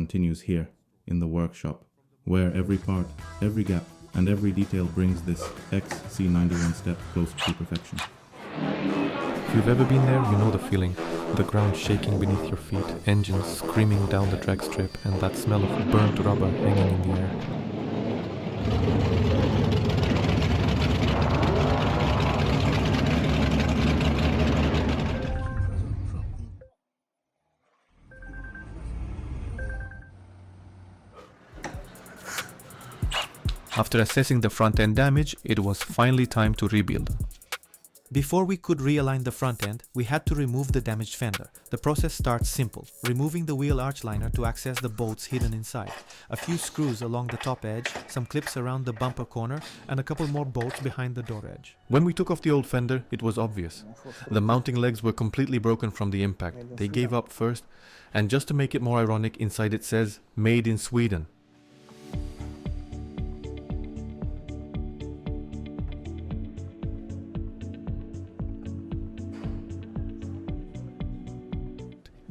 continues here, in the workshop, where every part, every gap, and every detail brings this XC91 step closer to perfection. If you've ever been there, you know the feeling. The ground shaking beneath your feet, engines screaming down the drag strip, and that smell of burnt rubber hanging in the air. After assessing the front end damage, it was finally time to rebuild. Before we could realign the front end, we had to remove the damaged fender. The process starts simple, removing the wheel arch liner to access the bolts hidden inside, a few screws along the top edge, some clips around the bumper corner, and a couple more bolts behind the door edge. When we took off the old fender, it was obvious. The mounting legs were completely broken from the impact. They gave up first, and just to make it more ironic, inside it says, "Made in Sweden."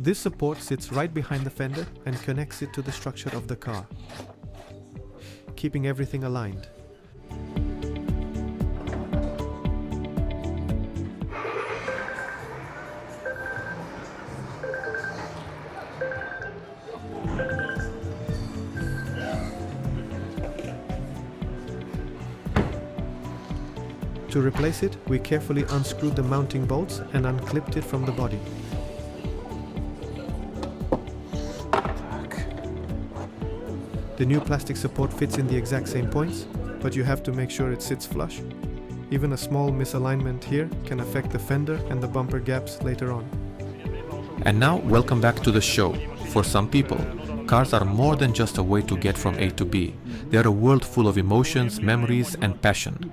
This support sits right behind the fender and connects it to the structure of the car, keeping everything aligned. To replace it, we carefully unscrewed the mounting bolts and unclipped it from the body. The new plastic support fits in the exact same points, but you have to make sure it sits flush. Even a small misalignment here can affect the fender and the bumper gaps later on. And now, welcome back to the show. For some people, cars are more than just a way to get from A to B. They are a world full of emotions, memories, and passion.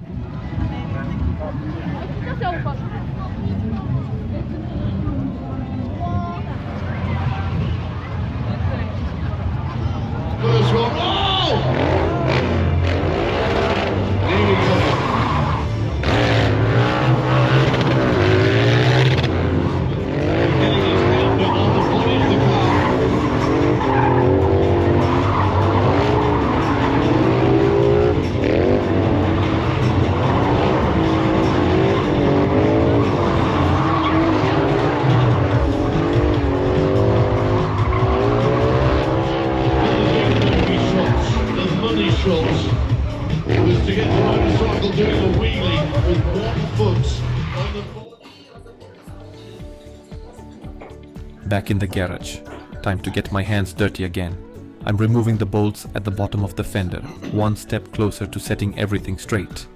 First one. Oh! Here we go. Getting his helmet on the body of the car. Was to get the motorcycle doing a wheelie with one foot on the... Back in the garage. Time to get my hands dirty again. I'm removing the bolts at the bottom of the fender, one step closer to setting everything straight.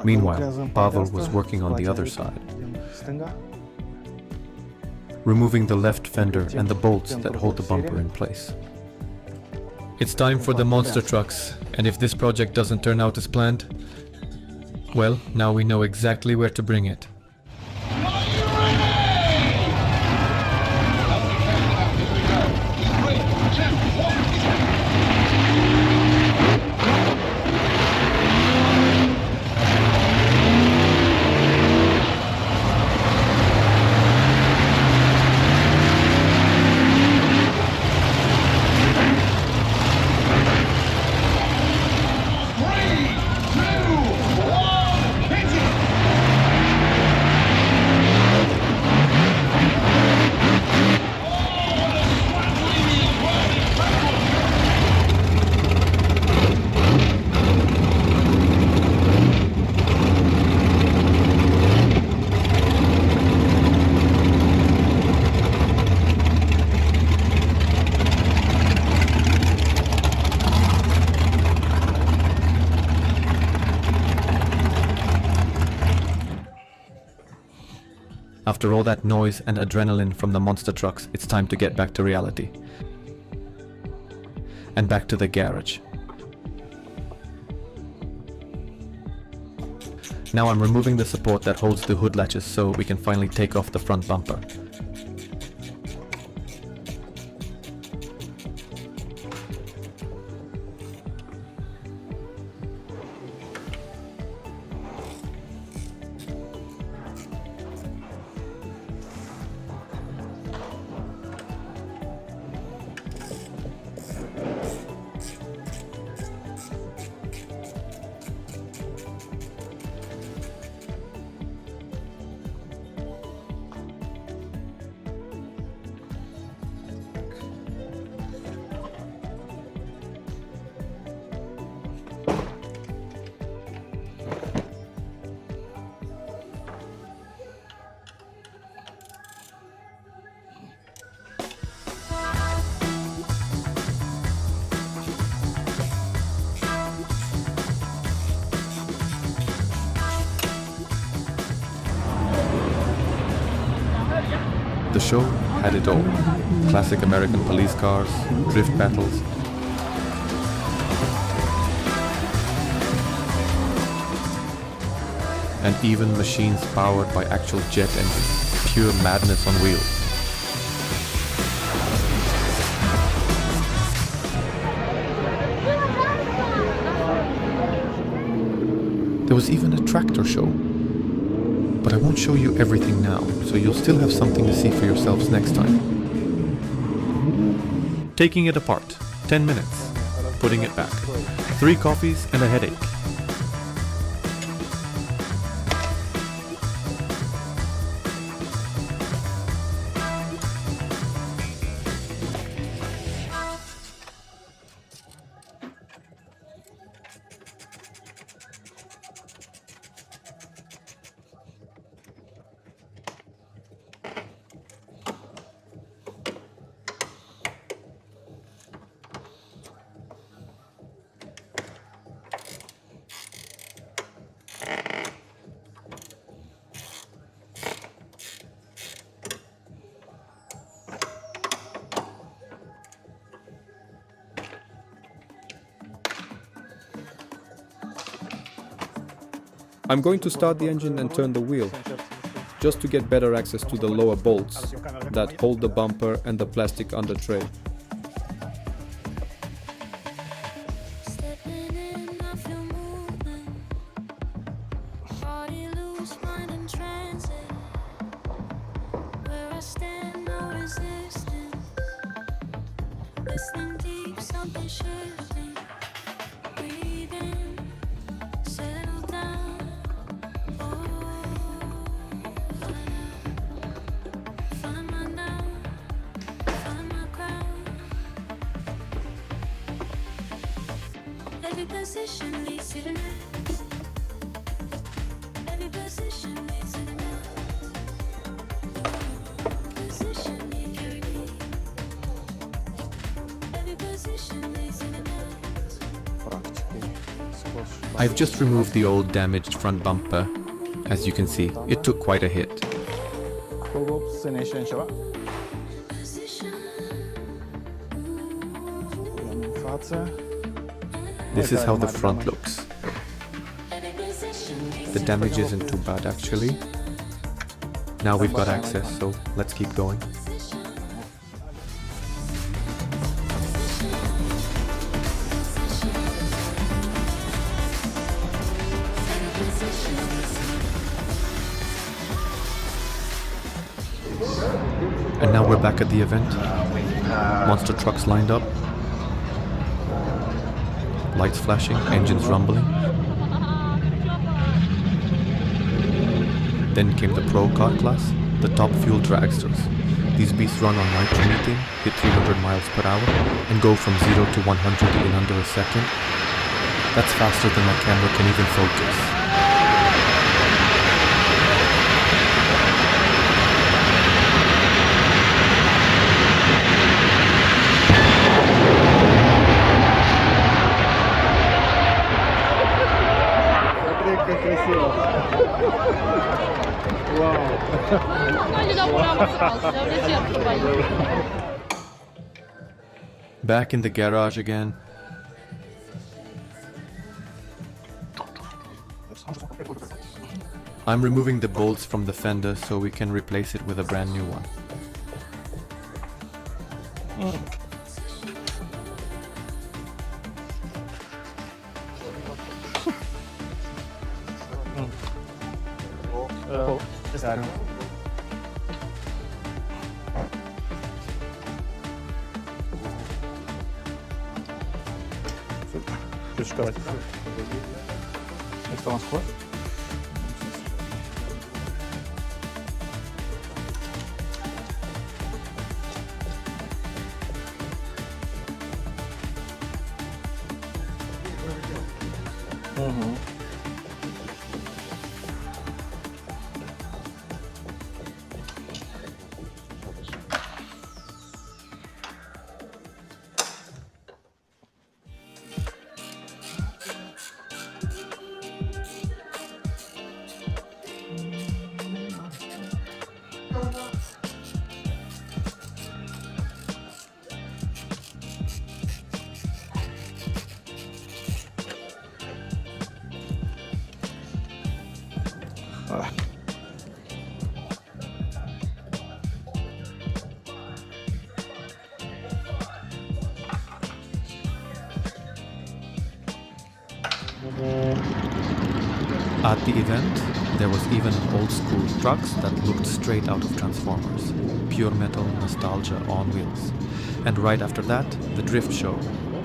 Meanwhile, Pavel was working on the other side, removing the left fender and the bolts that hold the bumper in place. It's time for the monster trucks, and if this project doesn't turn out as planned, well, now we know exactly where to bring it. After all that noise and adrenaline from the monster trucks, it's time to get back to reality. And back to the garage. Now I'm removing the support that holds the hood latches so we can finally take off the front bumper. show had it all. Classic American police cars, drift battles, and even machines powered by actual jet engines. Pure madness on wheels. There was even a tractor show. But I won't show you everything now, so you'll still have something to see for yourselves next time. Taking it apart, 10 minutes. Putting it back. 3 coffees and a headache. I'm going to start the engine and turn the wheel, just to get better access to the lower bolts that hold the bumper and the plastic under tray. I've just removed the old damaged front bumper. As you can see, it took quite a hit. This is how the front looks. The damage isn't too bad actually. Now we've got access, so let's keep going. And now we're back at the event. Monster trucks lined up. Lights flashing, engines rumbling. Then came the pro car class, the top fuel dragsters. These beasts run on nitromethane, hit 300 miles per hour, and go from 0 to 100 in under a second. That's faster than my camera can even focus. Back in the garage again. I'm removing the bolts from the fender so we can replace it with a brand new one. At the event, there was even old school trucks that looked straight out of Transformers. Pure metal nostalgia on wheels. And right after that, the drift show.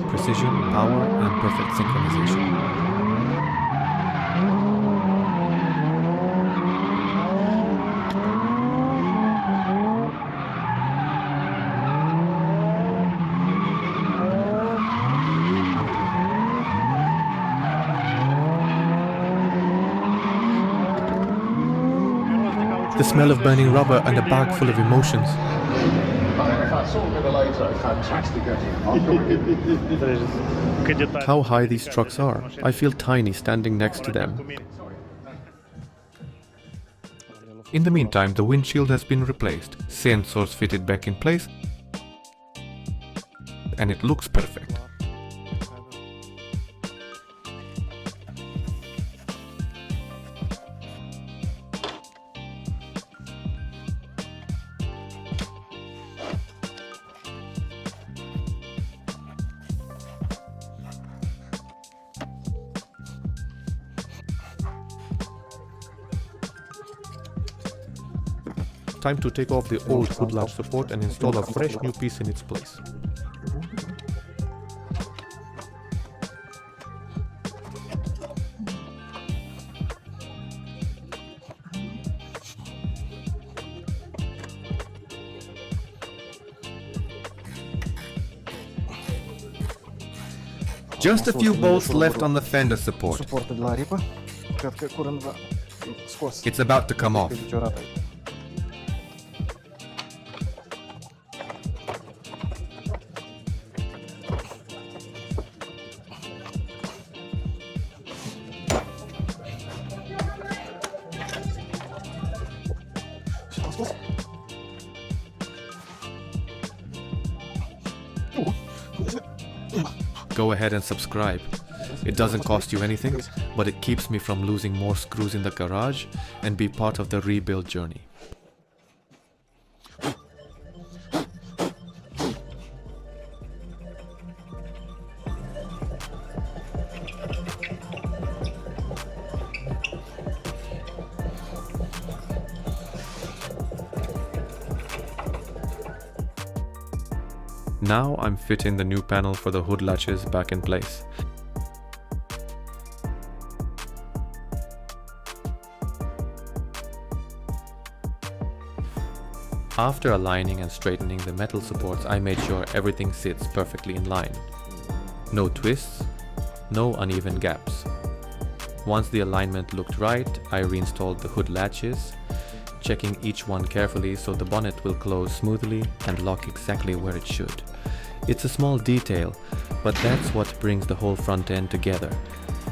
Precision, power, and perfect synchronization. The smell of burning rubber and a bag full of emotions. How high these trucks are. I feel tiny standing next to them. In the meantime, the windshield has been replaced, sensors fitted back in place, and it looks perfect. Time to take off the old hood latch support and install a fresh new piece in its place. Just a few bolts left on the fender support. It's about to come off. Go ahead and subscribe. It doesn't cost you anything, but it keeps me from losing more screws in the garage and be part of the rebuild journey. Now I'm fitting the new panel for the hood latches back in place. After aligning and straightening the metal supports, I made sure everything sits perfectly in line. No twists, no uneven gaps. Once the alignment looked right, I reinstalled the hood latches, checking each one carefully so the bonnet will close smoothly and lock exactly where it should. It's a small detail, but that's what brings the whole front end together.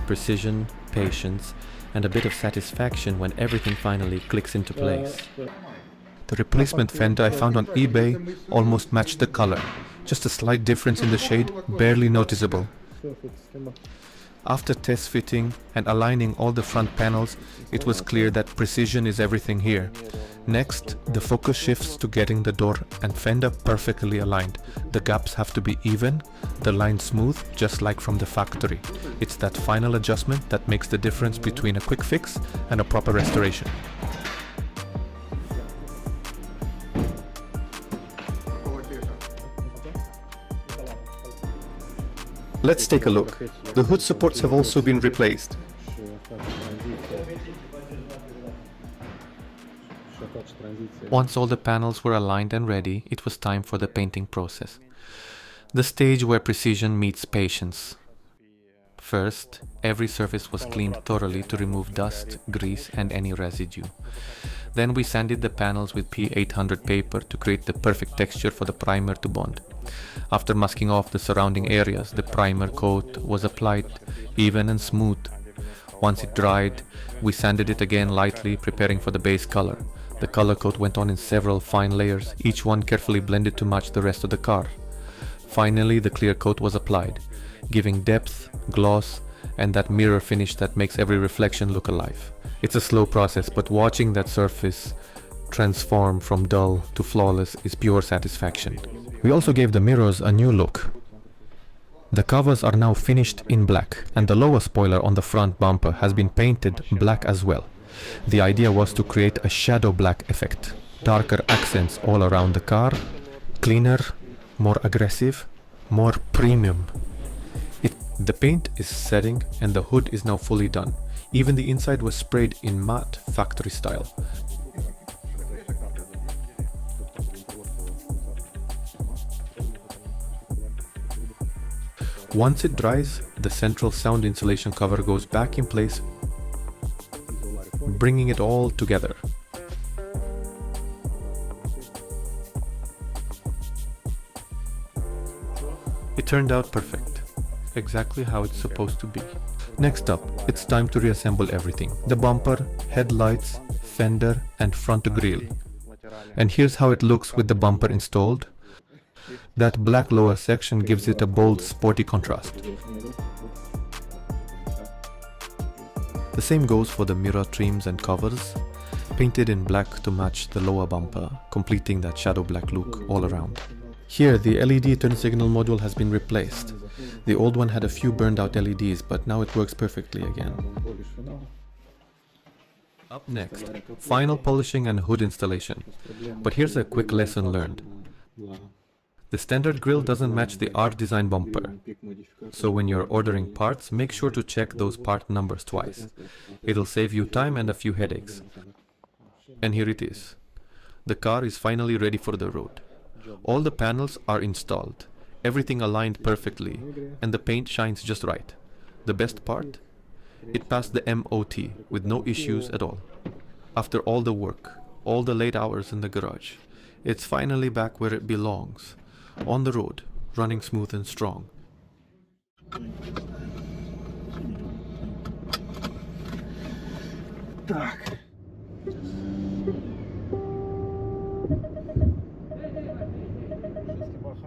Precision, patience, and a bit of satisfaction when everything finally clicks into place. The replacement fender I found on eBay almost matched the color. Just a slight difference in the shade, barely noticeable. After test fitting and aligning all the front panels, it was clear that precision is everything here. Next, the focus shifts to getting the door and fender perfectly aligned. The gaps have to be even, the line smooth, just like from the factory. It's that final adjustment that makes the difference between a quick fix and a proper restoration. Let's take a look. The hood supports have also been replaced. Once all the panels were aligned and ready, it was time for the painting process. The stage where precision meets patience. First, every surface was cleaned thoroughly to remove dust, grease, and any residue. Then we sanded the panels with P800 paper to create the perfect texture for the primer to bond. After masking off the surrounding areas, the primer coat was applied even and smooth. Once it dried, we sanded it again lightly, preparing for the base color. The color coat went on in several fine layers, each one carefully blended to match the rest of the car. Finally, the clear coat was applied, giving depth, gloss, and that mirror finish that makes every reflection look alive. It's a slow process, but watching that surface transform from dull to flawless is pure satisfaction. We also gave the mirrors a new look. The covers are now finished in black, and the lower spoiler on the front bumper has been painted black as well. The idea was to create a shadow black effect. Darker accents all around the car, cleaner, more aggressive, more premium. The paint is setting and the hood is now fully done. Even the inside was sprayed in matte factory style. Once it dries, the central sound insulation cover goes back in place, bringing it all together. It turned out perfect, exactly how it's supposed to be. Next up, it's time to reassemble everything. The bumper, headlights, fender and front grille. And here's how it looks with the bumper installed. That black lower section gives it a bold, sporty contrast. The same goes for the mirror trims and covers, painted in black to match the lower bumper, completing that shadow black look all around. Here, the LED turn signal module has been replaced. The old one had a few burned out LEDs, but now it works perfectly again. Up next, final polishing and hood installation. But here's a quick lesson learned. The standard grille doesn't match the R-Design bumper. So when you're ordering parts, make sure to check those part numbers twice. It'll save you time and a few headaches. And here it is. The car is finally ready for the road. All the panels are installed, everything aligned perfectly, and the paint shines just right. The best part? It passed the MOT with no issues at all. After all the work, all the late hours in the garage, it's finally back where it belongs, on the road, running smooth and strong.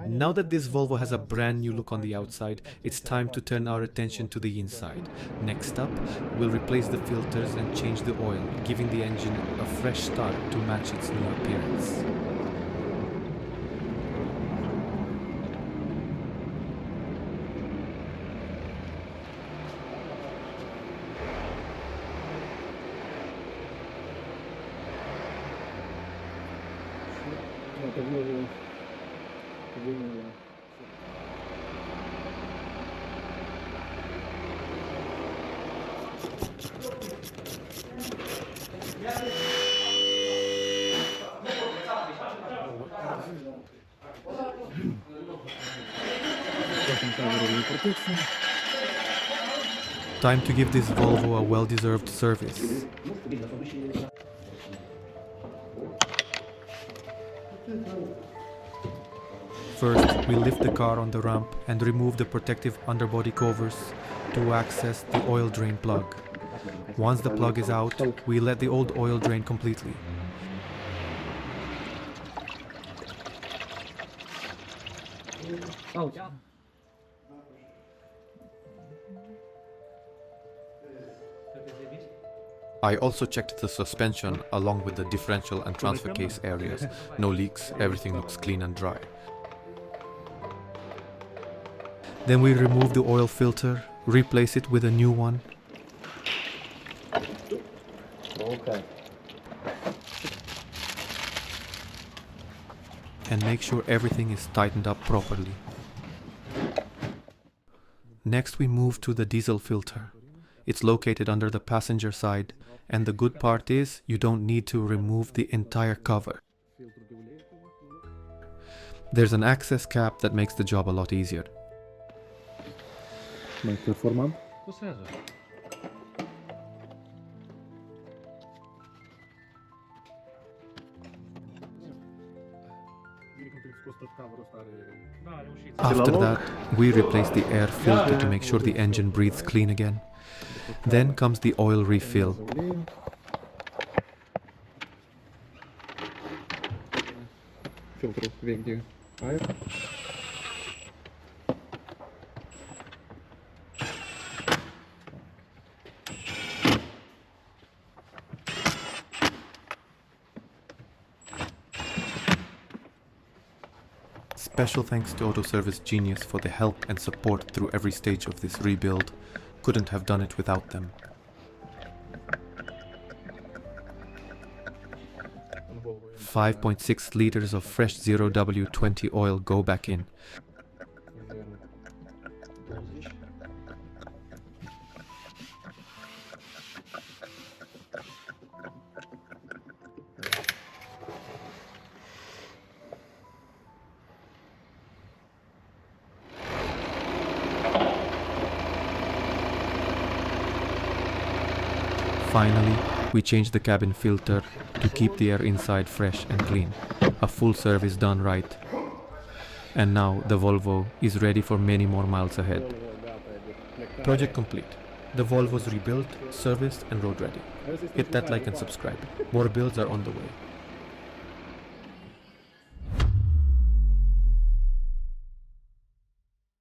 Now that this Volvo has a brand new look on the outside, it's time to turn our attention to the inside. Next up, we'll replace the filters and change the oil, giving the engine a fresh start to match its new appearance. Time to give this Volvo a well-deserved service. First, we lift the car on the ramp and remove the protective underbody covers to access the oil drain plug. Once the plug is out, we let the old oil drain completely. I also checked the suspension along with the differential and transfer case areas. No leaks, everything looks clean and dry. Then we remove the oil filter, replace it with a new one. And make sure everything is tightened up properly. Next we move to the diesel filter. It's located under the passenger side, and the good part is you don't need to remove the entire cover. There's an access cap that makes the job a lot easier. After that, we replace the air filter to make sure the engine breathes clean again. Then comes the oil refill. Special thanks to Auto Service Genius for the help and support through every stage of this rebuild. Couldn't have done it without them. $5.6 liters of fresh 0W20 oil go back in. Finally, we changed the cabin filter to keep the air inside fresh and clean. A full service done right. And now the Volvo is ready for many more miles ahead. Project complete. The Volvo's rebuilt, serviced and road ready. Hit that like and subscribe. More builds are on the way.